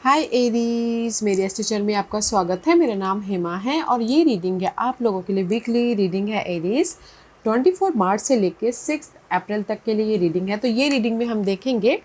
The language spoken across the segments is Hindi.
हाय एरीज, मेरे इस टीचर में आपका स्वागत है। मेरा नाम हेमा है और ये रीडिंग है आप लोगों के लिए। वीकली रीडिंग है एरीज। 24 मार्च से लेके 6 अप्रैल तक के लिए ये रीडिंग है। तो ये रीडिंग में हम देखेंगे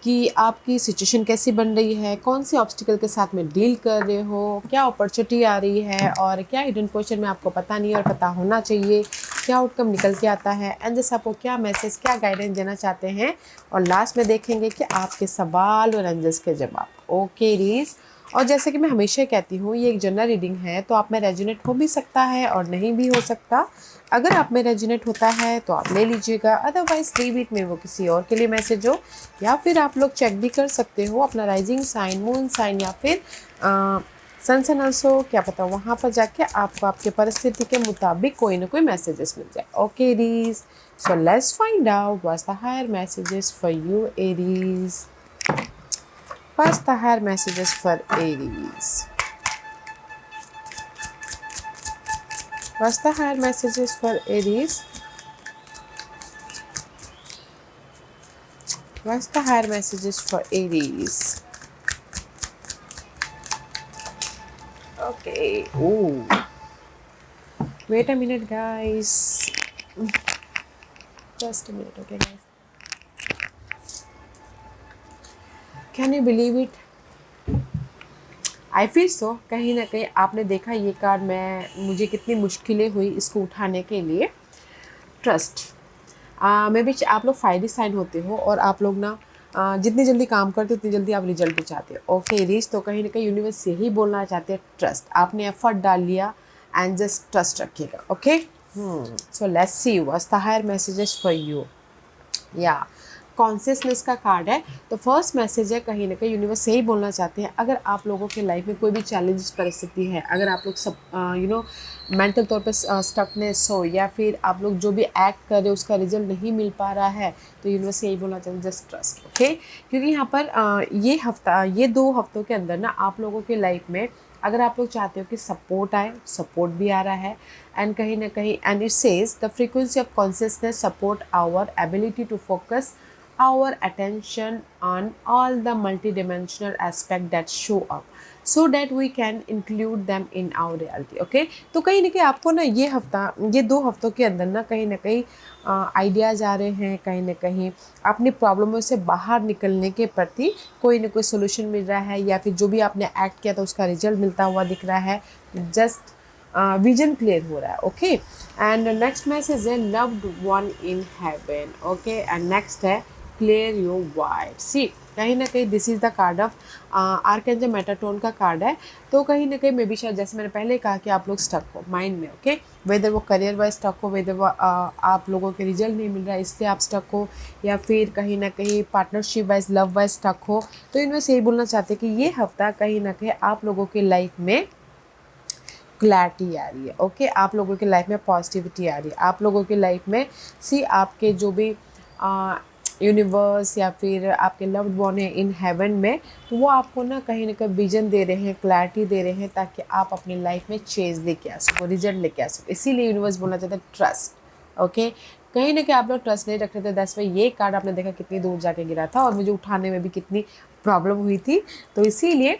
कि आपकी सिचुएशन कैसी बन रही है, कौन से ऑब्स्टिकल के साथ में डील कर रहे हो, क्या अपॉर्चुनिटी आ रही है और क्या हिडन पोर्शन में आपको पता नहीं और पता होना चाहिए, क्या आउटकम निकल के आता है, एंड जैसे आपको क्या मैसेज, क्या गाइडेंस देना चाहते हैं। और लास्ट में देखेंगे कि आपके सवाल और एंजल्स के जवाब। ओके रीज। और जैसे कि मैं हमेशा कहती हूँ, ये एक जनरल रीडिंग है, तो आप में रेजोनेट हो भी सकता है और नहीं भी हो सकता। अगर आप में रेजोनेट होता है तो आप ले लीजिएगा, अदरवाइज लीव इट में, वो किसी और के लिए मैसेज हो। या फिर आप लोग चेक भी कर सकते हो अपना राइजिंग साइन, मून साइन या फिर सन सन ऑल्सो, क्या पता वहाँ पर जाके आपको आपके परिस्थिति के मुताबिक कोई ना कोई मैसेजेस मिल जाए। Okay Aries, so let's find out what's the higher messages for you Aries. What's the higher messages for Aries? What's the higher messages for Aries? What's the higher messages for Aries? Okay. Ooh. Wait a minute, guys. Just a minute, okay, guys. Can you believe it? I feel so, कहीं ना कहीं आपने देखा ये कार्ड, मुझे कितनी मुश्किलें हुई इसको उठाने के लिए। ट्रस्ट। मे बी आप लोग फायदे साइन होते हो और आप लोग ना जितनी जल्दी काम करते हो उतनी जल्दी आप रिजल्ट भी चाहते हो। ओके रीच, तो कहीं ना कहीं यूनिवर्स यही बोलना चाहते हैं, ट्रस्ट। आपने एफर्ट डाल लिया एंड जस्ट ट्रस्ट रखिएगा। Okay, so let's see what's the higher messages for you. या कॉन्शियसनेस का कार्ड है। तो फर्स्ट मैसेज है, कहीं ना कहीं यूनिवर्स यही बोलना चाहते हैं, अगर आप लोगों के लाइफ में कोई भी चैलेंजेस परिस्थिति है, अगर आप लोग सब मेंटल तौर पे स्टकनेस हो, या फिर आप लोग जो भी एक्ट कर रहे हो उसका रिजल्ट नहीं मिल पा रहा है, तो यूनिवर्स यही बोलना चाहते हैं, जस्ट ट्रस्ट। ओके, क्योंकि यहाँ पर ये 2 हफ्तों के अंदर ना आप लोगों के लाइफ में, अगर आप लोग चाहते हो कि सपोर्ट आए, सपोर्ट भी आ रहा है। एंड कहीं ना कहीं, and it says the frequency of consciousness support our ability to focus our attention on all the multidimensional aspect that show up so that we can include them in our reality. Okay, तो कहीं ना कहीं आपको ना ये 2 हफ्तों के अंदर ना कहीं आइडियाज़ आ रहे हैं, कहीं ना कहीं अपनी प्रॉब्लमों से बाहर निकलने के प्रति कोई ना कोई सोल्यूशन मिल रहा है, या फिर जो भी आपने एक्ट किया था उसका रिजल्ट मिलता हुआ दिख रहा है। जस्ट विजन क्लियर हो रहा है। ओके, एंड नेक्स्ट मैसेज है loved one in heaven. Okay, and next है क्लियर योर वाइड। सी, कहीं ना कहीं this is the card of archangel Metatron का कार्ड है। तो कहीं ना कहीं मे बी शायद, जैसे मैंने पहले कहा, कि आप लोग स्टक हो माइंड में। ओके, वेदर वो करियर वाइज स्टक हो, वेदर वो आप लोगों के रिजल्ट नहीं मिल रहा है इसलिए आप स्टक हो, या फिर कहीं ना कहीं partnership wise, love wise stuck हो। तो इनमें से यही बोलना चाहते हैं कि ये हफ्ता कहीं ना कहीं आप लोगों की लाइफ में क्लैरिटी आ रही है। ओके, आप लोगों की लाइफ में पॉजिटिविटी आ रही है। आप लोगों की लाइफ में सी, आपके जो भी यूनिवर्स या फिर आपके लव्ड वन है इन हेवन में, तो वो आपको ना कहीं विजन दे रहे हैं, क्लैरिटी दे रहे हैं, ताकि आप अपनी लाइफ में चेंज लेके आ सको, रिजल्ट लेके आ सको। इसीलिए यूनिवर्स बोलना चाहता है ट्रस्ट। ओके, कहीं ना कहीं आप लोग ट्रस्ट नहीं रख रहे थे, दैट्स वाई ये कार्ड आपने देखा कितनी दूर जाके गिरा था और मुझे उठाने में भी कितनी प्रॉब्लम हुई थी। तो इसीलिए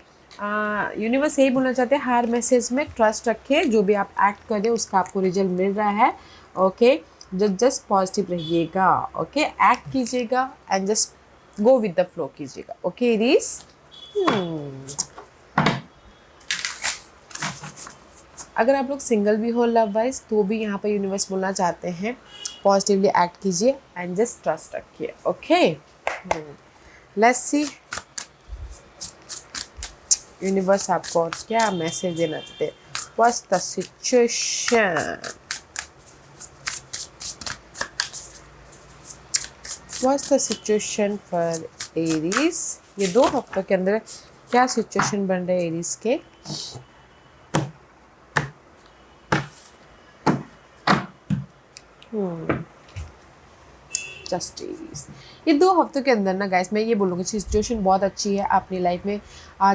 यूनिवर्स यही बोलना चाहते हैं, हर मैसेज में ट्रस्ट रखें, जो भी आप एक्ट कर रहे हो उसका आपको रिजल्ट मिल रहा है। ओके, जस्ट पॉजिटिव रहिएगा। ओके, एक्ट कीजिएगा and just go with the flow कीजिएगा। ओके रीस, अगर आप लोग सिंगल भी हो लव वाइज, तो भी यहाँ पर यूनिवर्स बोलना चाहते हैं पॉजिटिवली एक्ट कीजिए एंड जस्ट ट्रस्ट रखिए। ओके, लेट्स सी यूनिवर्स आपको क्या मैसेज देना चाहते हैं। What's the situation, what's the situation for Aries. ये 2 हफ्तों के अंदर क्या सिचुएशन बन रहे हैं एरीज के। जस्टिस। ये 2 हफ्तों के अंदर ना गाइस मैं ये बोलूँगी सिचुएशन बहुत अच्छी है अपनी लाइफ में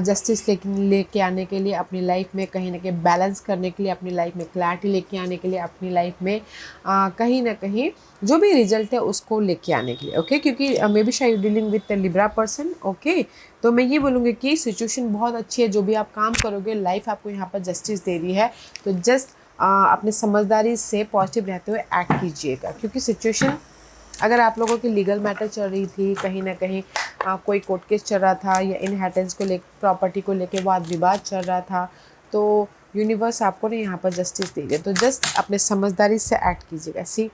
जस्टिस लेके आने के लिए, अपनी लाइफ में कहीं ना कहीं बैलेंस करने के लिए, अपनी लाइफ में क्लैरिटी लेके आने के लिए, अपनी लाइफ में कहीं ना कहीं जो भी रिजल्ट है उसको लेके आने के लिए। ओके, क्योंकि मे बी शायद dealing with Libra person. Okay, तो मैं ये बोलूँगी कि सिचुएशन बहुत अच्छी है, जो भी आप काम करोगे लाइफ आपको यहाँ पर जस्टिस दे रही है। तो जस्ट अपने समझदारी से पॉजिटिव रहते हुए एक्ट कीजिएगा, क्योंकि सिचुएशन अगर आप लोगों की लीगल मैटर चल रही थी, कहीं ना कहीं कोई कोर्ट केस चल रहा था, या इनहेरिटेंस को ले प्रॉपर्टी को लेके वाद विवाद चल रहा था, तो यूनिवर्स आपको ना यहाँ पर जस्टिस दे रही है। तो जस्ट अपने समझदारी से एक्ट कीजिएगा। सी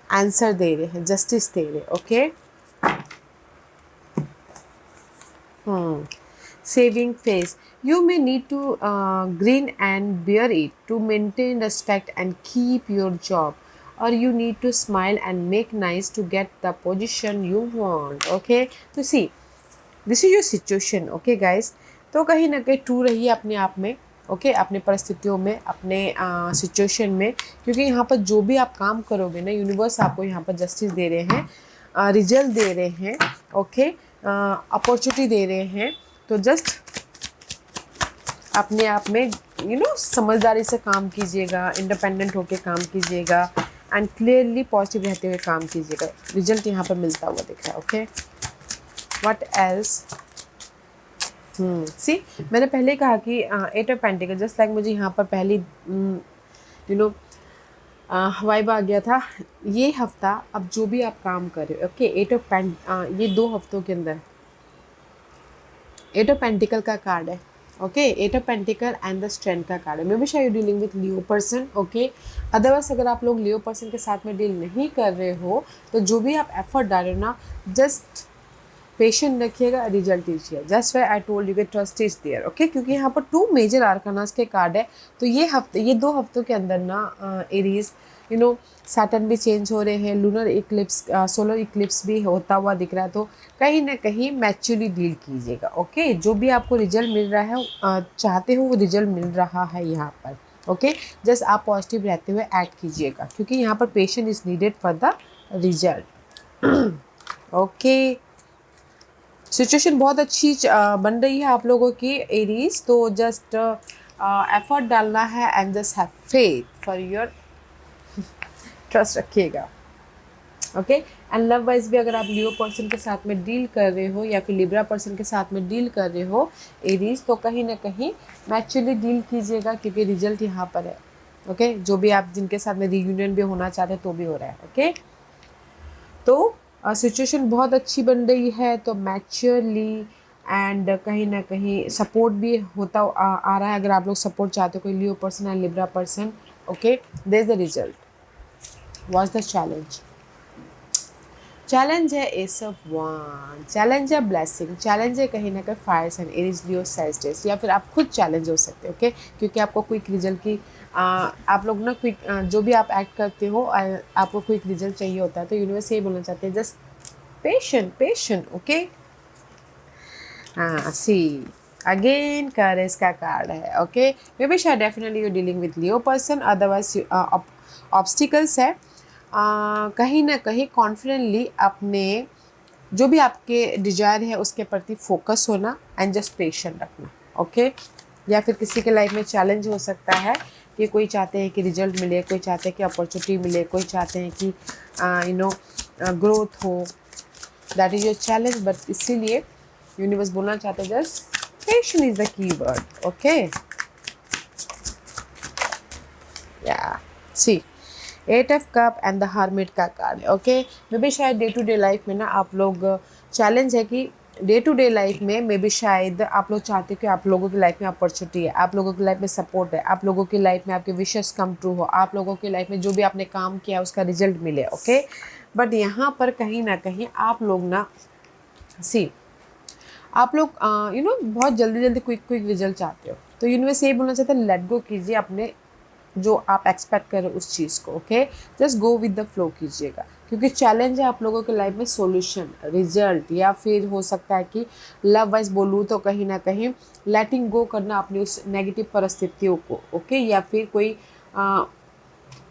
आंसर दे रहे हैं, जस्टिस दे रहे। Okay, saving face. You may need to grin and bear it to maintain respect and keep your job, or you need to smile and make nice to get the position you want. Okay, तो see this is your situation. Okay guys, तो कहीं ना कहीं ट्रू रहिए अपने आप में। ओके, अपने परिस्थितियों में, अपने सिचुएशन में, क्योंकि यहाँ पर जो भी आप काम करोगे ना यूनिवर्स आपको यहाँ पर जस्टिस दे रहे हैं, रिजल्ट दे रहे हैं। ओके, अपॉर्चुनिटी दे रहे हैं। तो जस्ट अपने आप में समझदारी से काम कीजिएगा, इंडिपेंडेंट होके काम कीजिएगा एंड क्लियरली पॉजिटिव रहते हुए काम कीजिएगा। रिजल्ट यहाँ पर मिलता हुआ दिख रहा है। Okay, what else? सी मैंने पहले कहा कि 8 ऑफ पेंटिकल जस्ट लाइक मुझे यहाँ पर पहली वाइब आ गया था। ये हफ्ता अब जो भी आप काम कर रहे हो, ओके, 8 ऑफ ये 2 हफ्तों के अंदर 8 ऑफ पेंटिकल का कार्ड है। Okay, 8 of pentacle and the strength का कार्ड है। मे बी शायद dealing with Leo person. Okay, otherwise अगर आप लोग लियो पर्सन के साथ में डील नहीं कर रहे हो, तो जो भी आप एफर्ट डाल रहे हो ना, जस्ट पेशेंट रखिएगा, रिजल्ट दीजिए। Just why I told you कि ट्रस्ट इज देयर। ओके, क्योंकि यहाँ पर 2 मेजर आर्कानास के कार्ड है। तो ये 2 हफ्तों के अंदर ना एरीज सैटर्न भी चेंज हो रहे हैं, लूनर इक्लिप्स, सोलर इक्लिप्स भी होता हुआ दिख रहा है। तो कहीं ना कहीं मैच्योरली डील कीजिएगा। ओके, जो भी आपको रिजल्ट मिल रहा है, चाहते हो वो रिजल्ट मिल रहा है यहाँ पर। ओके, जस्ट आप पॉजिटिव रहते हुए एक्ट कीजिएगा, क्योंकि यहाँ पर patient is needed for the result. Okay, situation बहुत अच्छी बन रही है आप लोगों की एरीज। तो जस्ट एफर्ट डालना है and just have faith for your, trust रखिएगा। ओके, एंड लव वाइज भी अगर आप लियो पर्सन के साथ में डील कर रहे हो या फिर लिब्रा पर्सन के साथ में डील कर रहे हो एरीज, तो कहीं ना कहीं मैच्योरली डील कीजिएगा, क्योंकि रिजल्ट यहाँ पर है। ओके, जो भी आप जिनके साथ में रीयूनियन भी होना चाहते हैं तो भी हो रहा है। ओके, तो सिचुएशन बहुत अच्छी बन रही है। तो मैच्योरली एंड कहीं ना कहीं सपोर्ट भी होता आ रहा है। अगर आप लोग सपोर्ट चाहते हो, कोई Leo person and Libra person, okay, there is the result. What's the challenge? Challenge है एस ऑफ वन, चैलेंज है ब्लेसिंग, चैलेंज है कहीं ना कहीं fire sign Aries Leo Sagittarius, या फिर आप खुद चैलेंज हो सकते हो। ओके, क्योंकि आपको क्विक रिजल्ट की आप लोग ना क्विक जो भी आप एक्ट करते हो आपको क्विक रिजल्ट चाहिए होता है। तो यूनिवर्स यही बोलना चाहते हैं, जस्ट पेशेंट। ओके, हाँ, सी अगेन करेज का कार्ड है। ओके, मे बी शायद definitely you dealing with Leo person, otherwise obstacles है। कहीं ना कहीं कॉन्फिडेंटली अपने जो भी आपके डिजायर है उसके प्रति फोकस होना एंड जस्ट पेशेंट रखना। ओके, या फिर किसी के लाइफ में चैलेंज हो सकता है कि कोई चाहते हैं कि रिजल्ट मिले, कोई चाहते हैं कि अपॉर्चुनिटी मिले, कोई चाहते हैं कि ग्रोथ हो। That is your challenge, but इसीलिए यूनिवर्स बोलना चाहते हैं just patient is the key word. Okay, या सी 8 of cup and the hermit का कार्ड है। ओके, मे बी शायद डे टू डे लाइफ में ना आप लोग चैलेंज है कि डे टू डे लाइफ में मे बी शायद आप लोग चाहते हो कि आप लोगों की लाइफ में अपॉर्चुनिटी है, आप लोगों की लाइफ में सपोर्ट है, आप लोगों की लाइफ में आपके विशेस कम ट्रू हो, आप लोगों की लाइफ में जो भी आपने काम किया उसका रिजल्ट मिले। ओके, बट यहाँ पर कहीं ना कहीं आप लोग ना आप लोग बहुत जल्दी क्विक रिजल्ट चाहते हो। तो यूनिवर्स यही बोलना चाहते हैं, लेट गो कीजिए अपने जो आप एक्सपेक्ट करें उस चीज़ को। Okay, just go with the flow कीजिएगा, क्योंकि चैलेंज है आप लोगों के लाइफ में सॉल्यूशन, रिजल्ट, या फिर हो सकता है कि लव वाइज बोलूँ तो कहीं ना कहीं लेटिंग गो करना अपनी उस नेगेटिव परिस्थितियों को। ओके, या फिर कोई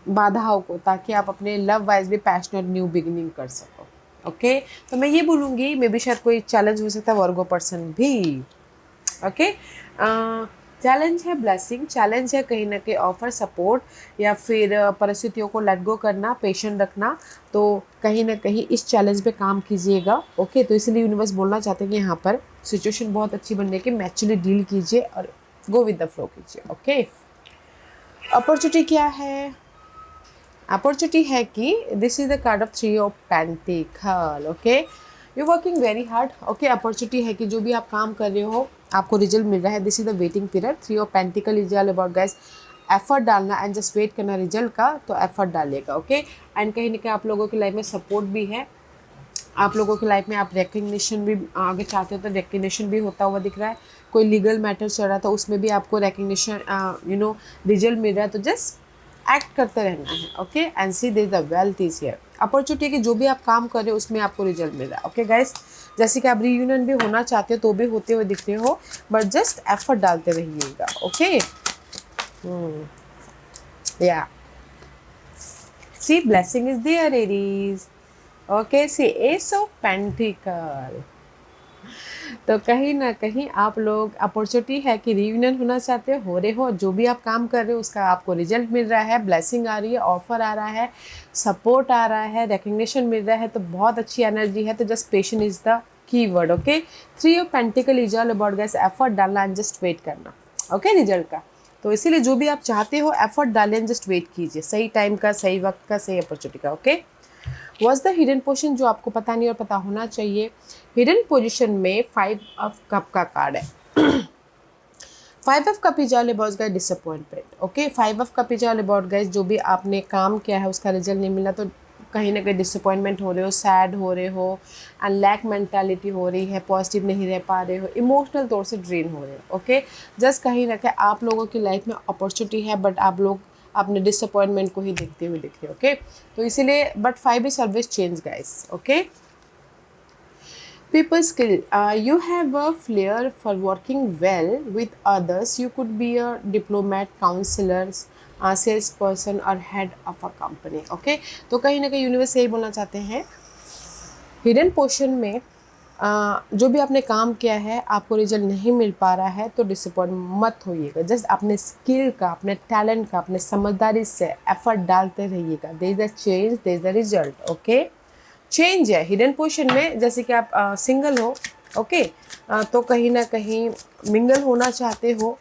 बाधाओं को, ताकि आप अपने लव वाइज भी पैशनेट न्यू बिगिनिंग कर सको। ओके तो मैं ये बोलूँगी मे बी शायद कोई चैलेंज हो सकता है वर्गो पर्सन भी। ओके चैलेंज है ब्लेसिंग, चैलेंज है कहीं ना कहीं ऑफर सपोर्ट या फिर परिस्थितियों को लेट गो करना, पेशेंट रखना। तो कहीं ना कहीं इस चैलेंज पे काम कीजिएगा। ओके तो इसलिए यूनिवर्स बोलना चाहते हैं कि यहाँ पर सिचुएशन बहुत अच्छी बनने की मैचुअली डील कीजिए और गो विद द फ्लो कीजिए। ओके अपॉर्चुनिटी क्या है? अपॉर्चुनिटी है कि this is the card of 3 of pentacle. Okay you working very hard. Okay opportunity है कि जो भी आप काम कर रहे हो आपको रिजल्ट मिल रहा है। This is the waiting period. 3 of pentacle is all about guys effort डालना एंड जस्ट वेट करना रिजल्ट का, तो एफर्ट डालिएगा। ओके एंड कहीं ना कहीं आप लोगों की लाइफ में सपोर्ट भी है। आप लोगों की लाइफ में आप रिकग्निशन भी आगे चाहते हो तो रिकग्निशन भी होता हुआ दिख रहा है। कोई लीगल मैटर चल रहा था उसमें भी आपको रिकग्निशन रिजल्ट मिल रहा है। तो जस्ट एक्ट करते रहना है। Okay and see this the wealth is here. Opportunity की जो भी आप काम कर रहे हो उसमें आपको रिजल्ट मिल रहा है। ओके गाइस जैसे कि आप रीयूनियन भी होना चाहते हो तो भी होते हुए दिख रहे हो, बट जस्ट एफर्ट डालते रहिएगा। ओके या see blessing is there Aries. Okay see ace of pentacle. तो कहीं ना कहीं आप लोग अपॉर्चुनिटी है कि रियूनियन होना चाहते हो रहे हो, जो भी आप काम कर रहे हो उसका आपको रिजल्ट मिल रहा है, ब्लेसिंग आ रही है, ऑफर आ रहा है, सपोर्ट आ रहा है, रिकग्निशन मिल रहा है। तो बहुत अच्छी एनर्जी है। तो just patient is the key word. Okay 3 of pentacle is all about guys effort डालना एंड जस्ट वेट करना। ओके रिजल्ट का। तो इसीलिए जो भी आप चाहते हो एफर्ट डालें, जस्ट वेट कीजिए सही टाइम का, सही वक्त का, सही अपॉर्चुनिटी का। Okay was the hidden position जो आपको पता नहीं और पता होना चाहिए। हिडन पोजिशन में 5 ऑफ कप का कार्ड है। 5 of cup is all about guys disappointment. Okay 5 of cup is all about guys जो भी आपने काम किया है उसका रिजल्ट नहीं मिला तो कहीं ना कहीं डिसअपॉइंटमेंट हो रहे हो, सैड हो रहे हो एंड लैक मेंटालिटी हो रही है, पॉजिटिव नहीं रह पा रहे हो, इमोशनल तौर से ड्रेन हो रहे हो। ओके जस्ट कहीं ना कहीं आप लोगों की लाइफ में अपॉर्चुनिटी है बट आप लोग अपने डिसअपॉइंटमेंट को ही देखते हुए दिख रहे हो। ओके तो इसीलिए but 5 is always change guys. Okay people skill you have a flair for working well with others. You could be a diplomat, counselor, sales person और head of a company. Okay तो कहीं ना कहीं यूनिवर्स यही बोलना चाहते हैं हिडन पोर्शन में जो भी आपने काम किया है आपको रिजल्ट नहीं मिल पा रहा है तो डिसअपॉइंट मत होइएगा। जस्ट अपने स्किल का, अपने टैलेंट का, अपने समझदारी से एफर्ट डालते रहिएगा। There is a change, there is a result. Okay change है हिडन पोर्शन में। जैसे कि आप सिंगल हो ओके तो कहीं ना कहीं मिंगल होना चाहते हो,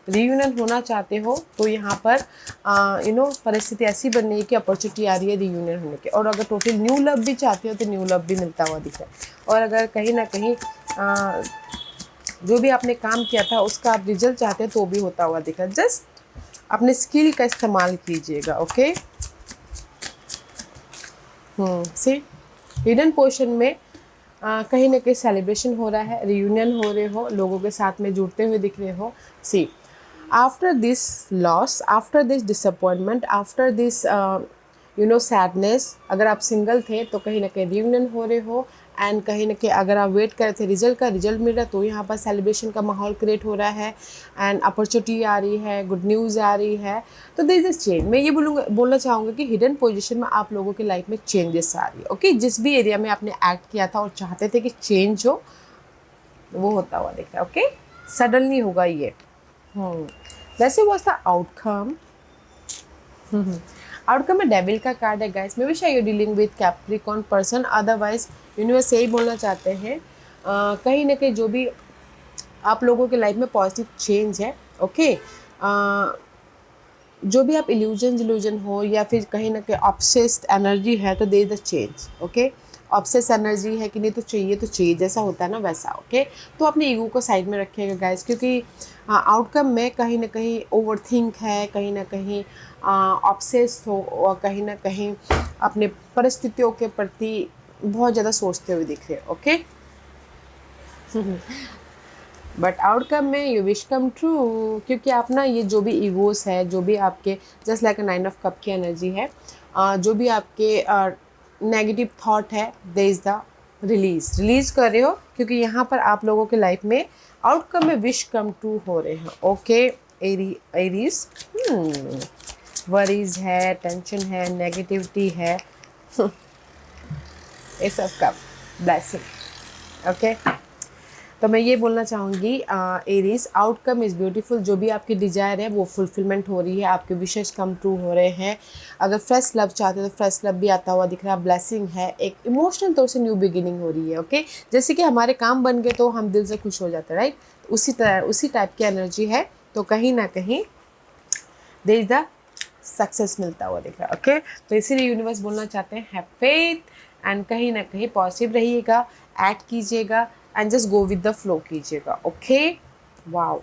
रीयूनियन होना चाहते हो तो यहाँ पर परिस्थिति ऐसी बननी है कि अपॉर्चुनिटी आ रही है रीयूनियन होने की। और अगर टोटल न्यू लव भी चाहते हो तो न्यू लव भी मिलता हुआ दिख रहा है। और अगर कहीं ना कहीं जो भी आपने काम किया था उसका आप रिजल्ट चाहते हैं तो भी होता हुआ दिख रहा है। जस्ट अपने स्किल का इस्तेमाल कीजिएगा। ओके सी हिडन पोर्शन में कहीं ना कहीं सेलिब्रेशन हो रहा है, रियूनियन हो रहे हो, लोगों के साथ में जुड़ते हुए दिख रहे हो। See after this loss, after this disappointment, after this sadness, अगर आप सिंगल थे तो कहीं ना कहीं रियूनियन हो रहे हो एंड कहीं ना कहीं अगर आप वेट कर रहे थे रिजल्ट का, रिजल्ट मिल रहा है तो यहाँ पर सेलिब्रेशन का माहौल क्रिएट हो रहा है एंड अपॉर्चुनिटी आ रही है, गुड न्यूज़ आ रही है। तो दिस इज चेंज। मैं ये बोलना चाहूँगा कि हिडन पोजीशन में आप लोगों की लाइफ में चेंजेस आ रही है। ओके जिस भी एरिया में आपने एक्ट किया था और चाहते थे कि चेंज हो वो होता हुआ दिख रहा है। ओके सडनली होगा ये। वैसे वॉज द आउटकम। आउटकम में डेविल का कार्ड है गाइस। मे बी शायद you dealing with Capricorn person, otherwise universe यही बोलना चाहते हैं कहीं ना कहीं जो भी आप लोगों के लाइफ में पॉजिटिव चेंज है। ओके जो भी आप इल्यूजन हो या फिर कहीं ना कहीं ऑब्सेस्ड एनर्जी है तो there is the change. Okay obsess energy है कि नहीं तो चाहिए जैसा होता है ना वैसा। ओके तो अपने ईगो को साइड में रखिएगा गाइस, क्योंकि आउटकम में कहीं ना कहीं ओवरथिंक है, कहीं ना कहीं ऑब्सेस्ड हो और कहीं ना कहीं अपने परिस्थितियों के प्रति बहुत ज़्यादा सोचते हुए दिख रहे। ओके बट आउटकम में यू विश कम ट्रू, क्योंकि आप ना ये जो भी ईगोस है, जो भी आपके जस्ट लाइक 9 ऑफ कप की एनर्जी है, जो भी आपके नेगेटिव थॉट है दे इज़ द रिलीज़ कर रहे हो, क्योंकि यहाँ पर आप लोगों के लाइफ में आउटकम में विश कम ट्रू हो रहे हैं। ओके एरीज वरीज है, टेंशन है, नेगेटिविटी है ace of cup, blessing. Okay, तो मैं ये बोलना चाहूँगी एरीज, आउटकम इज़ ब्यूटीफुल। जो भी आपकी डिजायर है वो फुलफिलमेंट हो रही है, आपके विशेष कम ट्रू हो रहे हैं। अगर फ्रेश लव चाहते हो तो फ्रेश लव भी आता हुआ दिख रहा है, ब्लेसिंग है, एक इमोशनल तौर से न्यू बिगिनिंग हो रही है। ओके, जैसे कि हमारे काम बन गए तो हम दिल से खुश हो जाते हैं, राइट? उसी तरह उसी टाइप की एनर्जी है। तो कहीं ना कहीं देयर इज द सक्सेस मिलता हुआ दिख रहा है। ओके, तो इसीलिए यूनिवर्स बोलना चाहते हैं हैव फेथ एंड कहीं ना कहीं पॉजिटिव रहिएगा, एक्ट कीजिएगा and just go with the flow कीजिएगा। ओके, वाओ,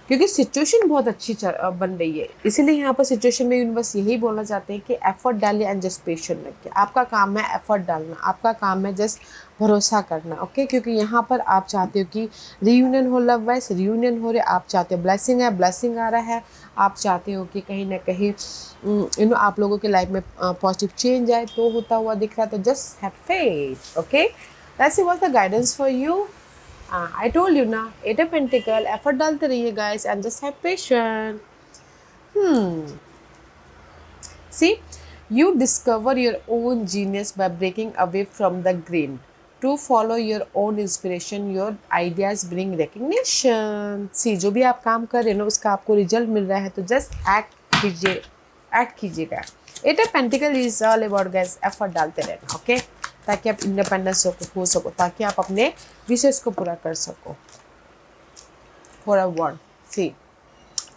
क्योंकि सिचुएशन बहुत अच्छी बन रही है, इसीलिए यहाँ पर सिचुएशन में यूनिवर्स यही बोलना चाहते हैं कि एफर्ट डालिए एंड जस्ट पेशेंट रखिए। आपका काम है एफर्ट डालना, आपका काम है जस्ट भरोसा करना। ओके, क्योंकि यहाँ पर आप चाहते हो कि रियूनियन हो, लव वाइज रियूनियन हो रहे, आप चाहते हो ब्लेसिंग है, ब्लेसिंग आ रहा है, आप चाहते हो कि कहीं ना कहीं आप लोगों के लाइफ में पॉजिटिव चेंज आए, तो होता हुआ दिख रहा है। तो just have faith. Okay, that's was the guidance for you. I told you ना, एट ऑफ पेंटिकल, एफर्ट डालते रहिए guys and just have patience. See, you discover your own genius by breaking away from the grain. To follow your own inspiration, your ideas bring recognition. See, जो भी आप काम कर रहे हो ना उसका आपको रिजल्ट मिल रहा है, तो जस्ट एक्ट कीजिएगा। Eight of pentacle is all about guys effort डालते रहना। ओके, ताकि आप इंडिपेंडेंस हो सको, ताकि आप अपने विशेष को पूरा कर सको। Four of wand, see,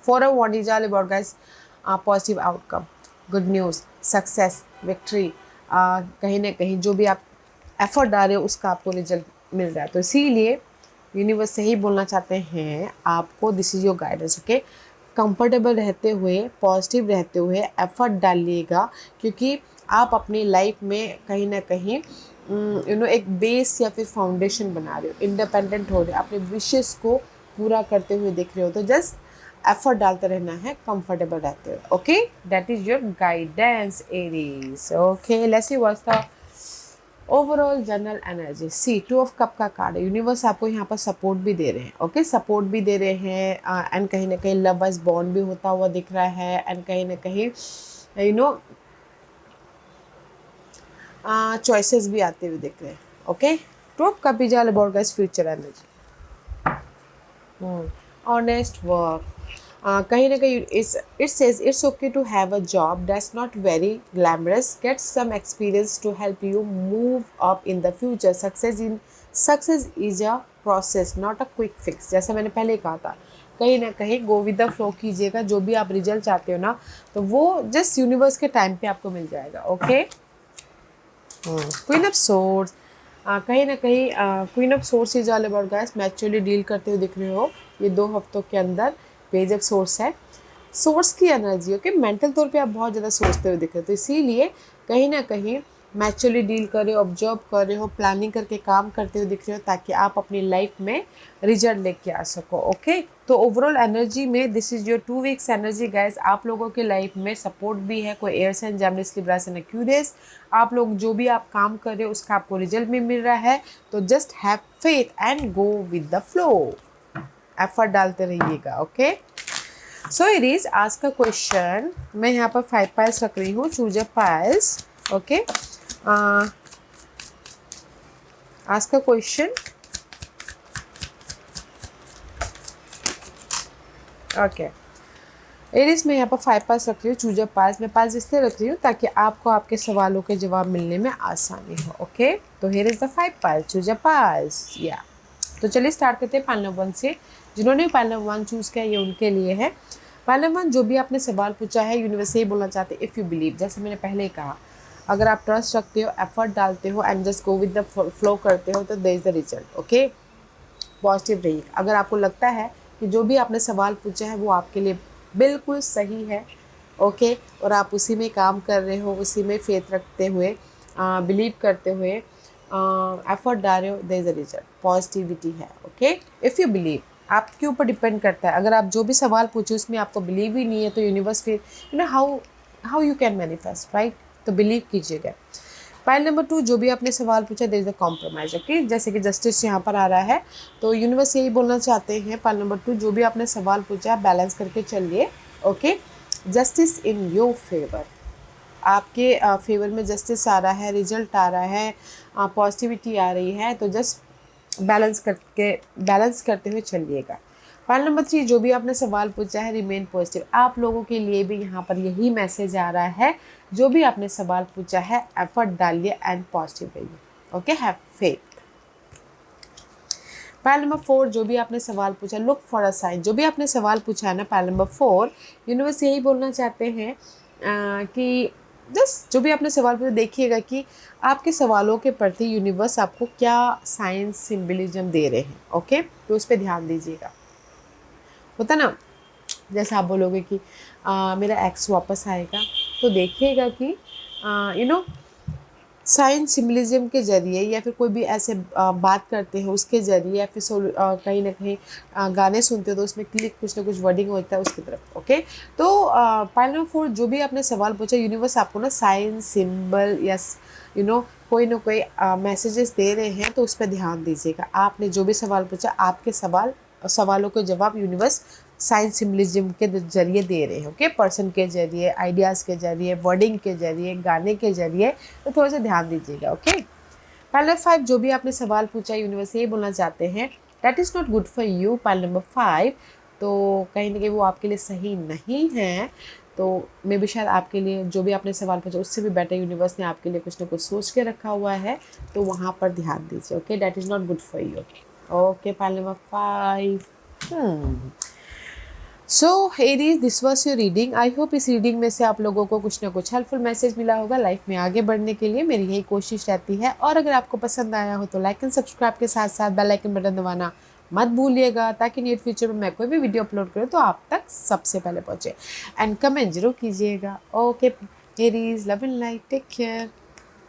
four of wand is all about guys positive outcome, good news, success, victory. कहीं ना कहीं जो भी आप एफर्ट डाल रहे हो उसका आपको रिजल्ट मिल रहा है। तो इसीलिए यूनिवर्स से ही बोलना चाहते हैं आपको, this is your guidance. Okay, comfortable रहते हुए, पॉजिटिव रहते हुए एफर्ट डालिएगा, क्योंकि आप अपनी लाइफ में कहीं ना कहीं एक बेस या फिर फाउंडेशन बना रहे हो, इंडिपेंडेंट हो रहे हो, अपने विशेष को पूरा करते हुए दिख रहे हो। तो जस्ट एफर्ट डालते रहना है, कंफर्टेबल रहते हो। Okay, that is your guidance Aries. Okay, let's see what's the overall general energy. See, two of cup का कार्ड है। यूनिवर्स आपको यहाँ पर सपोर्ट भी दे रहे हैं। ओके, सपोर्ट भी दे रहे हैं एंड कहीं ना कहीं लव वाइज बॉन्ड भी होता हुआ दिख रहा है एंड कहीं ना कहीं चॉइसेस भी आते हुए दिख रहे हैं। Okay, to of cup is all about guys future energy, honest work. कहीं ना कहीं it says it's okay to have a job that's not very glamorous, get some experience to help you move up in the future. Success is a process, not a quick fix. जैसे मैंने पहले कहा था, कहीं ना कहीं गो विद द फ्लो कीजिएगा। जो भी आप रिजल्ट चाहते हो ना, तो वो जस्ट यूनिवर्स के टाइम पे आपको मिल जाएगा। ओके, क्वीन ऑफ सोर्ड्स, कहीं ना कहीं queen of source is all about guys maturely deal करते हुए दिख रहे हो ये 2 हफ्तों के अंदर। पेज ऑफ सोर्स है, सोर्स की एनर्जी। ओके, मेंटल तौर पे आप बहुत ज़्यादा सोचते हुए दिख रहे हो, तो इसीलिए कहीं ना कहीं मैच्योरली डील कर रहे हो, ऑब्जर्व कर रहे हो, प्लानिंग करके काम करते हुए दिख रहे हो, ताकि आप अपनी लाइफ में रिजल्ट लेके आ सको। ओके, तो ओवरऑल एनर्जी में this is your 2 weeks energy guys. आप लोगों की लाइफ में सपोर्ट भी है, कोई air sign, Gemini, Libra and Aquarius. आप लोग जो भी आप काम कर रहे हो उसका आपको रिजल्ट भी मिल रहा है। तो just have faith and go with the flow, effort डालते रहिएगा। ओके, सो एरीज, आज का क्वेश्चन मैं यहाँ पर 5 पाइल्स रख रही हूँ, चूज अ पाइल्स। ओके, आज का क्वेश्चन, ओके एरीज, मैं यहाँ पर 5 पाइल्स रख रही हूँ, चूज अ पाइल्स। मैं पाइल्स इसलिए रख रही हूँ ताकि आपको आपके सवालों के जवाब मिलने में आसानी हो। ओके, तो here is the 5 piles, choose a piles. या तो चलिए स्टार्ट करते हैं पाइल नंबर 1 से। जिन्होंने पाइल नंबर 1 चूज़ किया ये उनके लिए है। पाइल नंबर 1, जो भी आपने सवाल पूछा है यूनिवर्स से ही बोलना चाहते हैं इफ़ यू बिलीव, जैसे मैंने पहले ही कहा, अगर आप ट्रस्ट रखते हो, एफर्ट डालते हो and just go with the flow करते हो, तो there is the result. Okay, positive रहिए। अगर आपको लगता है कि जो भी आपने सवाल पूछा है वो आपके लिए बिल्कुल सही है, ओके, और आप उसी में काम कर रहे हो, उसी में फेथ रखते हुए, बिलीव करते हुए, एफर्ट डाल रहे हो, there is a result, positivity है। ओके, इफ़ यू बिलीव, आपके ऊपर डिपेंड करता है। अगर आप जो भी सवाल पूछे उसमें आपको बिलीव ही नहीं है, तो यूनिवर्स फिर how you can manifest, right? तो बिलीव कीजिएगा। पाइल नंबर 2, जो भी आपने सवाल पूछा, there is a compromise. Okay, जैसे कि जस्टिस यहाँ पर आ रहा है, तो यूनिवर्स यही बोलना चाहते हैं, पाइल नंबर 2, जो भी आपने सवाल पूछा बैलेंस करके चलिए। Okay, justice in your favour, आपके फेवर में जस्टिस आ रहा है, रिजल्ट आ रहा है, पॉजिटिविटी आ रही है, तो जस्ट बैलेंस करते हुए चलिएगा। पॉइंट नंबर 3, जो भी आपने सवाल पूछा है, रिमेन पॉजिटिव। आप लोगों के लिए भी यहाँ पर यही मैसेज आ रहा है, जो भी आपने सवाल पूछा है एफर्ट डालिए एंड पॉजिटिव रहिए। Okay, have faith. Point number 4, जो भी आपने सवाल पूछा, लुक फॉर अ साइन। जो भी आपने सवाल पूछा है ना, पॉइंट नंबर 4, यूनिवर्स यही बोलना चाहते हैं कि जस्ट जो भी आपने सवाल पूछा, देखिएगा कि आपके सवालों के प्रति यूनिवर्स आपको क्या साइंस सिंबलिज्म दे रहे हैं। ओके, तो उस पर ध्यान दीजिएगा। होता ना, जैसे आप बोलोगे कि मेरा एक्स वापस आएगा, तो देखिएगा कि यू नो साइंस सिम्बलिज्म के ज़रिए, या फिर कोई भी ऐसे बात करते हैं उसके ज़रिए, या फिर कहीं ना कहीं गाने सुनते हो तो उसमें क्लिक कुछ ना कुछ वर्डिंग होता है उसकी तरफ। ओके, तो पॉइंट नंबर 4, जो भी आपने सवाल पूछा, यूनिवर्स आपको ना साइंस सिंबल या कोई ना कोई मैसेजेस दे रहे हैं, तो उस पर ध्यान दीजिएगा। आपने जो भी सवाल पूछा, आपके सवालों के जवाब यूनिवर्स साइंस सिम्बलिज्म के जरिए दे रहे हैं। ओके, पर्सन के जरिए, आइडियाज़ के जरिए, वर्डिंग के जरिए, गाने के जरिए, तो थोड़ा सा ध्यान दीजिएगा। ओके, पाइल नंबर 5, जो भी आपने सवाल पूछा, यूनिवर्स यही बोलना चाहते हैं, that is not good for you. Pile number 5, तो कहीं ना कहीं वो आपके लिए सही नहीं है। तो मे भी शायद आपके लिए जो भी आपने सवाल पूछा उससे भी बेटर यूनिवर्स ने आपके लिए कुछ ना कुछ सोच के रखा हुआ है, तो वहाँ पर ध्यान दीजिए। Okay, that is not good for you. Okay, pile number 5। So Aries, this was your reading. I hope इस रीडिंग में से आप लोगों को कुछ ना कुछ हेल्पफुल मैसेज मिला होगा लाइफ में आगे बढ़ने के लिए। मेरी यही कोशिश रहती है। और अगर आपको पसंद आया हो तो लाइक एंड सब्सक्राइब के साथ साथ बेल आइकन बटन दबाना मत भूलिएगा, ताकि नियर फ्यूचर में मैं कोई भी वीडियो अपलोड करूँ तो आप तक सबसे पहले पहुँचे। एंड कमेंट जरूर कीजिएगा। Okay Aries, love and light, take care.